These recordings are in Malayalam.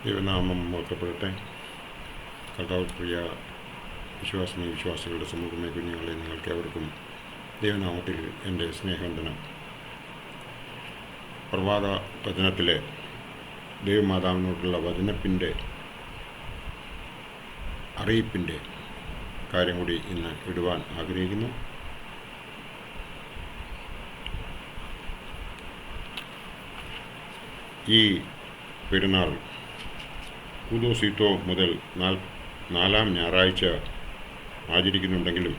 ദൈവനാമം ഓർക്കപ്പെടട്ടെ. കർത്താവ് പ്രിയ വിശ്വാസികളുടെ സമൂഹമേ, കുഞ്ഞുങ്ങളെ, നിങ്ങൾക്ക് അവർക്കും ദൈവനാമത്തിൽ എൻ്റെ സ്നേഹവന്ദനം. പ്രഭാത വചനത്തിലെ ദൈവമാതാവിനോടുള്ള വചനത്തിൻ്റെ അറിയിപ്പിൻ്റെ കാര്യം കൂടി ഇന്ന് ഇടുവാൻ ആഗ്രഹിക്കുന്നു. ഈ പെരുന്നാൾ കൂദോസീത്തോ മുതൽ നാലാം ഞായറാഴ്ച ആചരിക്കുന്നുണ്ടെങ്കിലും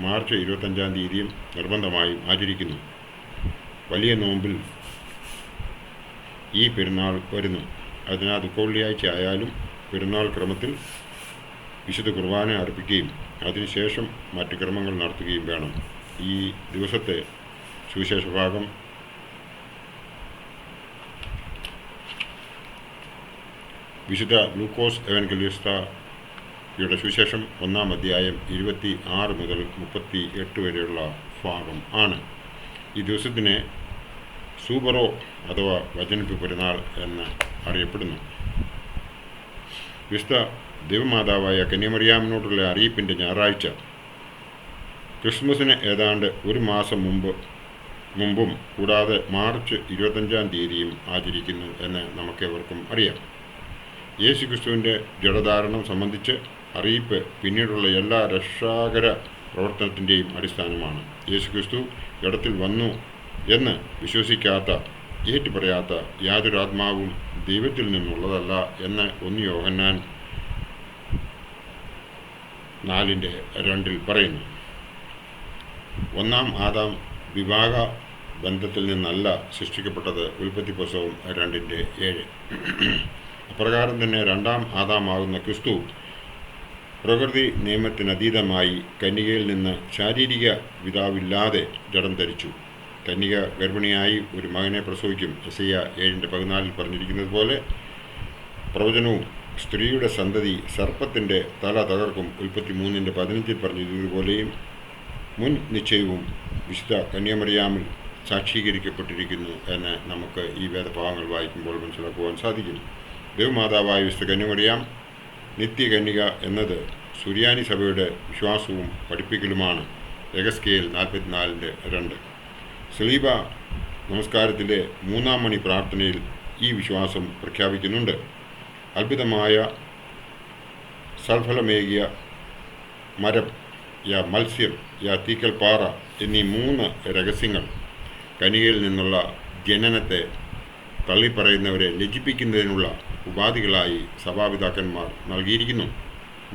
മാർച്ച് 25-ാം തീയതിയും നിർബന്ധമായും ആചരിക്കുന്നു. വലിയ നോമ്പിൽ ഈ പെരുന്നാൾ വരുന്നു. അതിനാൽ ദുഃഖവെള്ളിയാഴ്ച ആയാലും പെരുന്നാൾ ക്രമത്തിൽ വിശുദ്ധ കുർബാന അർപ്പിക്കുകയും അതിനുശേഷം മറ്റ് ക്രമങ്ങൾ നടത്തുകയും വേണം. ഈ ദിവസത്തെ സുവിശേഷ ഭാഗം വിശുദ്ധ ലൂക്കോസ് എവൻഗലിസ്തയുടെ സുവിശേഷം 1-ാം അധ്യായം 26 മുതൽ 38 വരെയുള്ള ഭാഗം ആണ്. ഈ ദിവസത്തിനെ സൂബറോ അഥവാ വചനിപ്പ് പെരുന്നാൾ എന്ന് അറിയപ്പെടുന്നു. വിശുദ്ധ ദൈവമാതാവായ കന്യാമറിയാമിനോടുള്ള അറിയിപ്പിൻ്റെ ഞായറാഴ്ച ക്രിസ്മസിന് ഏതാണ്ട് ഒരു മാസം മുമ്പും കൂടാതെ മാർച്ച് 25-ാം തീയതിയും ആചരിക്കുന്നു എന്ന് നമുക്കേവർക്കും അറിയാം. യേശു ക്രിസ്തുവിൻ്റെ ജഡധാരണം സംബന്ധിച്ച് അറിയിപ്പ് പിന്നീടുള്ള എല്ലാ രക്ഷാകര പ്രവർത്തനത്തിൻ്റെയും അടിസ്ഥാനമാണ്. യേശു ക്രിസ്തു ജഡത്തിൽ വന്നു എന്ന് വിശ്വസിക്കാത്ത, ഏറ്റുപറയാത്ത യാതൊരു ആത്മാവും ദൈവത്തിൽ നിന്നുള്ളതല്ല എന്ന് 1 യോഹന്നാൻ 4:2 പറയുന്നു. 1-ാം ആദാം വിവാഹ ബന്ധത്തിൽ നിന്നല്ല സൃഷ്ടിക്കപ്പെട്ടത്. ഉൽപ്പത്തി പുസ്തകം 2:7. അപ്രകാരം തന്നെ 2-ാം ആദാമാകുന്ന ക്രിസ്തു പ്രകൃതി നിയമത്തിനതീതമായി കന്യകയിൽ നിന്ന് ശാരീരിക പിതാവില്ലാതെ ജഡം ധരിച്ചു. കന്യക ഗർഭിണിയായി ഒരു മകനെ പ്രസവിക്കും. യെശയ്യാ 7:14 പറഞ്ഞിരിക്കുന്നത് പോലെ പ്രവചനവും സ്ത്രീയുടെ സന്തതി സർപ്പത്തിൻ്റെ തല തകർക്കും. ഉൽപ്പത്തി 3:15 പറഞ്ഞിരുന്നതുപോലെയും മുൻ നിശ്ചയവും വിശുദ്ധ കന്യാമറിയാമിൽ സാക്ഷീകരിക്കപ്പെട്ടിരിക്കുന്നു എന്ന് നമുക്ക് ഈ വേദഭാഗങ്ങൾ വായിക്കുമ്പോൾ മനസ്സിലാക്കുവാൻ സാധിക്കും. ദൈവമാതാവായ വിശുദ്ധ കന്യാമറിയാം നിത്യകന്യക എന്നത് സുറിയാനി സഭയുടെ വിശ്വാസവും പഠിപ്പിക്കലുമാണ്. എഗസ്കേൽ 44:2. സ്ലീബ നമസ്കാരത്തിലെ 3-ാം മണി പ്രാർത്ഥനയിൽ ഈ വിശ്വാസം പ്രഖ്യാപിക്കുന്നുണ്ട്. അത്ഭുതമായ സൽഫലമേകിയ മരം, മത്സ്യം, തീക്കൽ പാറ എന്നീ 3 രഹസ്യങ്ങൾ കന്യകയിൽ നിന്നുള്ള ജനനത്തെ തള്ളിപ്പറയുന്നവരെ ലജ്ജിപ്പിക്കുന്നതിനുള്ള ഉപാധികളായി സഭാപിതാക്കന്മാർ നൽകിയിരിക്കുന്നു.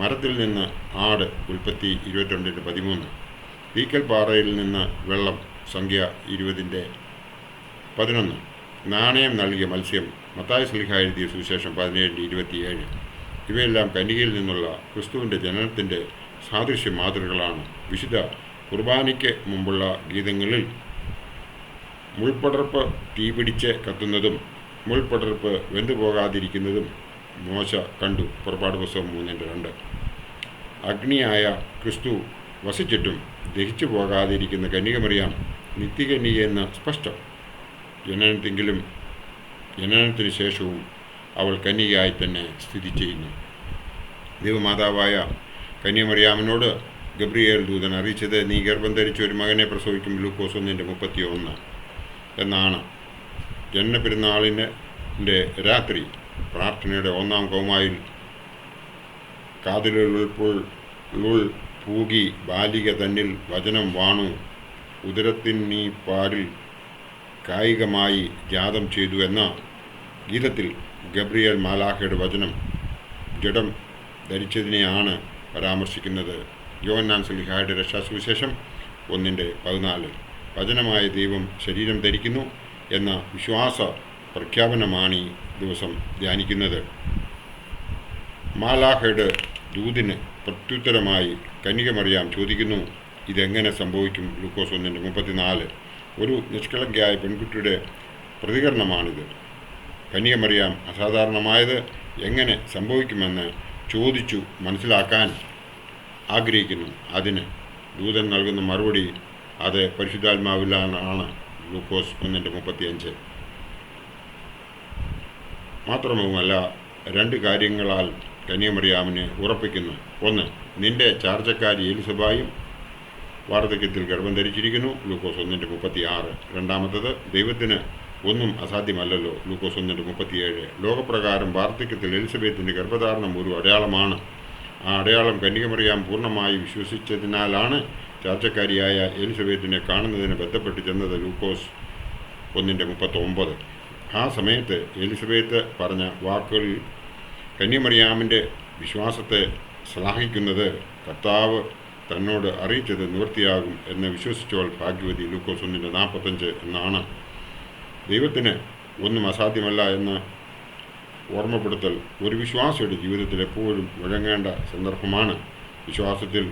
മരത്തിൽ നിന്ന് ആട്, ഉൽപ്പത്തി 22:13. തീക്കൽ പാറയിൽ നിന്ന് വെള്ളം, സംഖ്യ 20:11. നാണയം നൽകിയ മത്സ്യം, മത്തായി ശ്ലീഹാ എഴുതിയ സുവിശേഷം 17:27. ഇവയെല്ലാം കന്യകയിൽ നിന്നുള്ള ക്രിസ്തുവിൻ്റെ ജനനത്തിൻ്റെ സാദൃശ്യ മാതൃകകളാണ്. വിശുദ്ധ കുർബാനയ്ക്ക് മുമ്പുള്ള ഗീതങ്ങളിൽ മുൾപടർപ്പ് തീപിടിച്ച് കത്തുന്നതും മുൾപടർപ്പ് വെന്തുപോകാതിരിക്കുന്നതും മോശ കണ്ടു. പുറപ്പാട് പുസ്തകം 3:2. അഗ്നിയായ ക്രിസ്തു വസിച്ചിട്ടും ദഹിച്ചു പോകാതിരിക്കുന്ന കന്യകമറിയാം നിത്യകന്യകയെന്ന് സ്പഷ്ടം. ജനനത്തിന് ശേഷവും അവൾ കന്യകയായി തന്നെ സ്ഥിതി ചെയ്യുന്നു. ദൈവമാതാവായ കന്യാമറിയാമിനോട് ഗബ്രിയേൽ ദൂതൻ അറിയിച്ചത്, നീ ഗർഭം ധരിച്ച് ഒരു മകനെ പ്രസവിക്കും. ലൂക്കോസ് 1:31 എന്നാണ്. ജനനപ്പെരുന്നാളിൻ്റെ രാത്രി പ്രാർത്ഥനയുടെ 1-ാം കൗമായിൽ കാതിലുൾ പൂകി ബാലിക തന്നിൽ വചനം വാണു, ഉദരത്തിനീ പാരിൽ കായികമായി ജാതം ചെയ്തു എന്ന ഗീതത്തിൽ ഗബ്രിയേൽ മാലാഖയുടെ വചനം ജഡം ധരിച്ചതിനെയാണ് പരാമർശിക്കുന്നത്. യോഹന്നാൻ ശ്ലീഹായുടെ രക്ഷാസുവിശേഷം 1:14. വചനമായ ദൈവം ശരീരം ധരിക്കുന്നു എന്ന വിശ്വാസ പ്രഖ്യാപനമാണ് ഈ ദിവസം ധ്യാനിക്കുന്നത്. മാലാഖയുടെ ദൂതിന് പ്രത്യുത്തരമായി കന്യകമറിയാം ചോദിക്കുന്നു, ഇതെങ്ങനെ സംഭവിക്കും? ലൂക്കോസ് 1:34. ഒരു നിഷ്കളങ്കയായ പെൺകുട്ടിയുടെ പ്രതികരണമാണിത്. കന്യകമറിയാം അസാധാരണമായത് എങ്ങനെ സംഭവിക്കുമെന്ന് ചോദിച്ചു മനസ്സിലാക്കാൻ ആഗ്രഹിക്കുന്നു. അതിന് ദൂതൻ നൽകുന്ന മറുപടി അത് പരിശുദ്ധാത്മാവിലാണ്. ലൂക്കോസ് 1:35. മാത്രവുമല്ല രണ്ട് കാര്യങ്ങളാൽ കന്യാമറിയാമിനെ ഉറപ്പിക്കുന്നു. ഒന്ന്, നിന്റെ ചാർച്ചക്കാരി എലിസബായും വാർദ്ധക്യത്തിൽ ഗർഭം ധരിച്ചിരിക്കുന്നു, ലൂക്കോസ് 1:36. രണ്ടാമത്തത്, ദൈവത്തിന് ഒന്നും അസാധ്യമല്ലല്ലോ, ലൂക്കോസ് 1:37. ലോകപ്രകാരം വാർദ്ധക്യത്തിൽ എലിസബത്തിൻ്റെ ഗർഭധാരണം ഒരു അടയാളമാണ്. ആ അടയാളം കന്യകമറിയാം പൂർണ്ണമായി വിശ്വസിച്ചതിനാലാണ് ചാർച്ചക്കാരിയായ എലിസബത്തിനെ കാണുന്നതിന് ബന്ധപ്പെട്ട് ചെന്നത്, ലൂക്കോസ് 1:39. ആ സമയത്ത് എലിസബത്ത് പറഞ്ഞ വാക്കുകളിൽ കന്യമറിയാമിൻ്റെ വിശ്വാസത്തെ ശ്ലാഘിക്കുന്നത് കർത്താവ് തന്നോട് അറിയിച്ചത് നിവൃത്തിയാകും എന്ന് വിശ്വസിച്ചവൾ ഭാഗ്യവതി, ലൂക്കോസ് 1:45 എന്നാണ്. ദൈവത്തിന് ഒന്നും അസാധ്യമല്ല എന്ന ഓർമ്മപ്പെടുത്തൽ ഒരു വിശ്വാസിയുടെ ജീവിതത്തിൽ എപ്പോഴും മുഴങ്ങേണ്ട സന്ദർഭമാണ്. വിശ്വാസത്തിൽ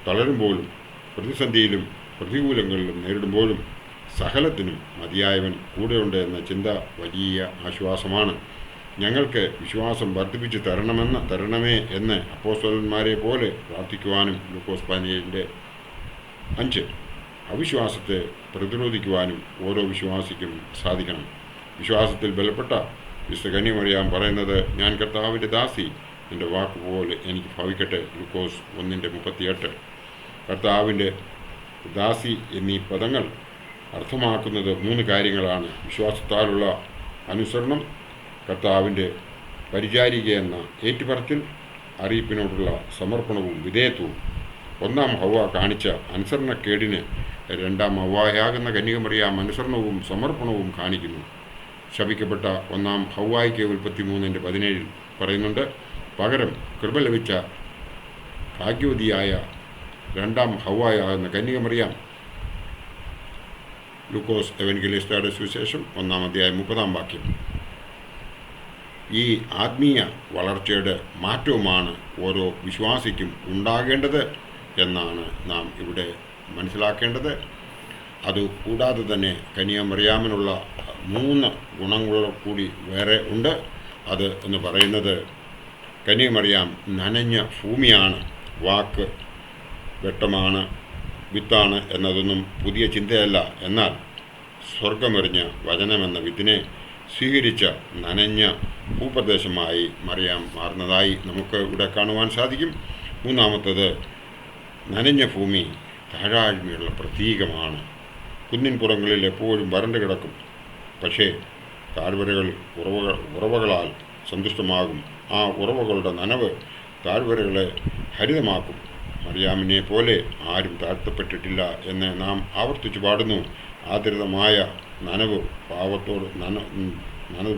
തളരുമ്പോഴും പ്രതിസന്ധിയിലും പ്രതികൂലങ്ങളിലും നേരിടുമ്പോഴും സകലത്തിനും മതിയായവൻ കൂടെയുണ്ട് എന്ന ചിന്ത വലിയ ആശ്വാസമാണ്. ഞങ്ങൾക്ക് വിശ്വാസം വർദ്ധിപ്പിച്ച് തരണമേ എന്ന് അപ്പോസ്തലന്മാരെ പോലെ പ്രാർത്ഥിക്കുവാനും, ലൂക്കോസ് 17:5. അവിശ്വാസത്തെ പ്രതിരോധിക്കുവാനും ഓരോ വിശ്വാസിക്കും സാധിക്കണം. വിശ്വാസത്തിൽ ബലപ്പെട്ട വിശുദ്ധ കന്യമറിയാം പറയുന്നത്, ഞാൻ കർത്താവിൻ്റെ ദാസി, എൻ്റെ വാക്കുപോലെ എനിക്ക് ഭവിക്കട്ടെ, ലൂക്കോസ് 1:38. കർത്താവിൻ്റെ ദാസി എന്നീ പദങ്ങൾ അർത്ഥമാക്കുന്നത് 3 കാര്യങ്ങളാണ്. വിശ്വാസത്താലുള്ള അനുസരണം, കർത്താവിൻ്റെ പരിചാരികയെന്ന ഏറ്റുപറച്ചിൽ, അറിയിപ്പിനോടുള്ള സമർപ്പണവും വിധേയത്വവും. ഒന്നാം ഹവ്വ കാണിച്ച അനുസരണക്കേടിന് രണ്ടാം ഹവ്വയാകുന്ന കന്യകമറിയാം അനുസരണവും സമർപ്പണവും കാണിക്കുന്നു. ശപിക്കപ്പെട്ട ഒന്നാം ഹവ്വായ്ക്ക് ഉൽപ്പത്തി 3:17 പറയുന്നുണ്ട്. പകരം കൃപ ലഭിച്ച ഭാഗ്യവതിയായ രണ്ടാം ഹവ്വായാകുന്ന കന്യകമറിയാം, ലൂക്കോസ് എവൻഗലിസ്റ്റായുടെ സുവിശേഷം 1:30 ഈ ആത്മീയ വളർച്ചയുടെ മാറ്റവുമാണ് ഓരോ വിശ്വാസിക്കും ഉണ്ടാകേണ്ടത് എന്നാണ് നാം ഇവിടെ മനസ്സിലാക്കേണ്ടത്. അതുകൂടാതെ തന്നെ കന്യാമറിയാമിനുള്ള 3 ഗുണങ്ങൾ കൂടി വേറെ ഉണ്ട്. അത് എന്ന് പറയുന്നത്, കന്യാമറിയാം നനഞ്ഞ ഭൂമിയാണ്. വാക്ക് വെട്ടമാണ്, വിത്താണ് എന്നതൊന്നും പുതിയ ചിന്തയല്ല. എന്നാൽ സ്വർഗമെറിഞ്ഞ വചനമെന്ന വിത്തിനെ സ്വീകരിച്ച നനഞ്ഞ ഭൂപ്രദേശമായി മറിയാം മാറുന്നതായി നമുക്ക് ഇവിടെ കാണുവാൻ സാധിക്കും. മൂന്നാമത്തത്, നനഞ്ഞ ഭൂമി താഴാഴ്മയുള്ള പ്രതീകമാണ്. കുന്നിൻ പുറങ്ങളിൽ എപ്പോഴും വരണ്ടു കിടക്കും, പക്ഷേ താഴ്വരകൾ ഉറവകളാൽ സന്തുഷ്ടമാകും. ആ ഉറവകളുടെ നനവ് താഴ്വരകളെ ഹരിതമാക്കും. മറിയാമിനെ പോലെ ആരും താഴ്ത്തപ്പെട്ടിട്ടില്ല എന്ന് നാം ആവർത്തിച്ചു പാടുന്നു. ആദരിതമായ നനവ്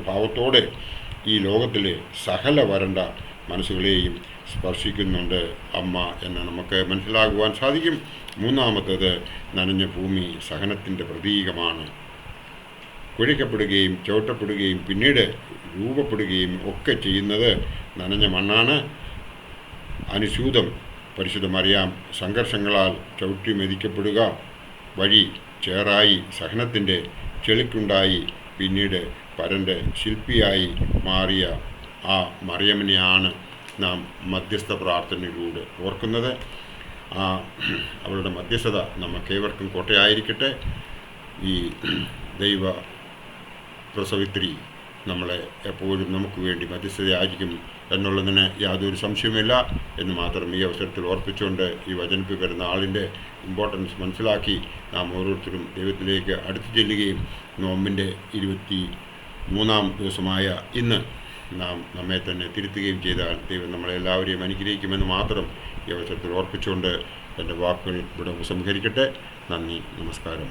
ഭാവത്തോടെ ഈ ലോകത്തിലെ സകല വരണ്ട മനസ്സുകളെയും സ്പർശിക്കുന്നുണ്ട് അമ്മ എന്ന് നമുക്ക് മനസ്സിലാകുവാൻ സാധിക്കും. മൂന്നാമത്തേത്, നനഞ്ഞ ഭൂമി സഹനത്തിൻ്റെ പ്രതീകമാണ്. കുഴിക്കപ്പെടുകയും ചവിട്ടപ്പെടുകയും പിന്നീട് രൂപപ്പെടുകയും ഒക്കെ ചെയ്യുന്നത് നനഞ്ഞ മണ്ണാണ്. അനുസ്യൂതം പരിശുദ്ധ മറിയാം സംഘർഷങ്ങളാൽ ചവിട്ടി മെതിക്കപ്പെടുക വഴി ചേറായി സഹനത്തിൻ്റെ ചെളിക്കുണ്ടായി പിന്നീട് പരൻ്റെ ശില്പിയായി മാറിയ ആ മറിയമിനെയാണ് നാം മധ്യസ്ഥ പ്രാർത്ഥനയിലൂടെ ഓർക്കുന്നത്. അവളുടെ മധ്യസ്ഥത നമുക്കേവർക്കും കോട്ടയായിരിക്കട്ടെ. ഈ ദൈവ പ്രസവിത്രി നമ്മളെ എപ്പോഴും നമുക്ക് വേണ്ടി മധ്യസ്ഥതയായിരിക്കും എന്നുള്ളതിന് യാതൊരു സംശയവുമില്ല എന്ന് മാത്രം ഈ അവസരത്തിൽ ഓർപ്പിച്ചുകൊണ്ട് ഈ വചനിപ്പ് വരുന്ന ആളിൻ്റെ ഇമ്പോർട്ടൻസ് മനസ്സിലാക്കി നാം ഓരോരുത്തരും ദൈവത്തിലേക്ക് അടുത്തു ചെല്ലുകയും നോമ്പിൻ്റെ 23-ാം ദിവസമായ ഇന്ന് നാം നമ്മെ തന്നെ തിരുത്തുകയും ചെയ്താൽ ദൈവം നമ്മളെല്ലാവരെയും അനുഗ്രഹിക്കുമെന്ന് മാത്രം ഈ അവസരത്തിൽ ഓർപ്പിച്ചുകൊണ്ട് എൻ്റെ വാക്കുകൾ ഇവിടെ ഉപസംഹരിക്കട്ടെ. നന്ദി, നമസ്കാരം.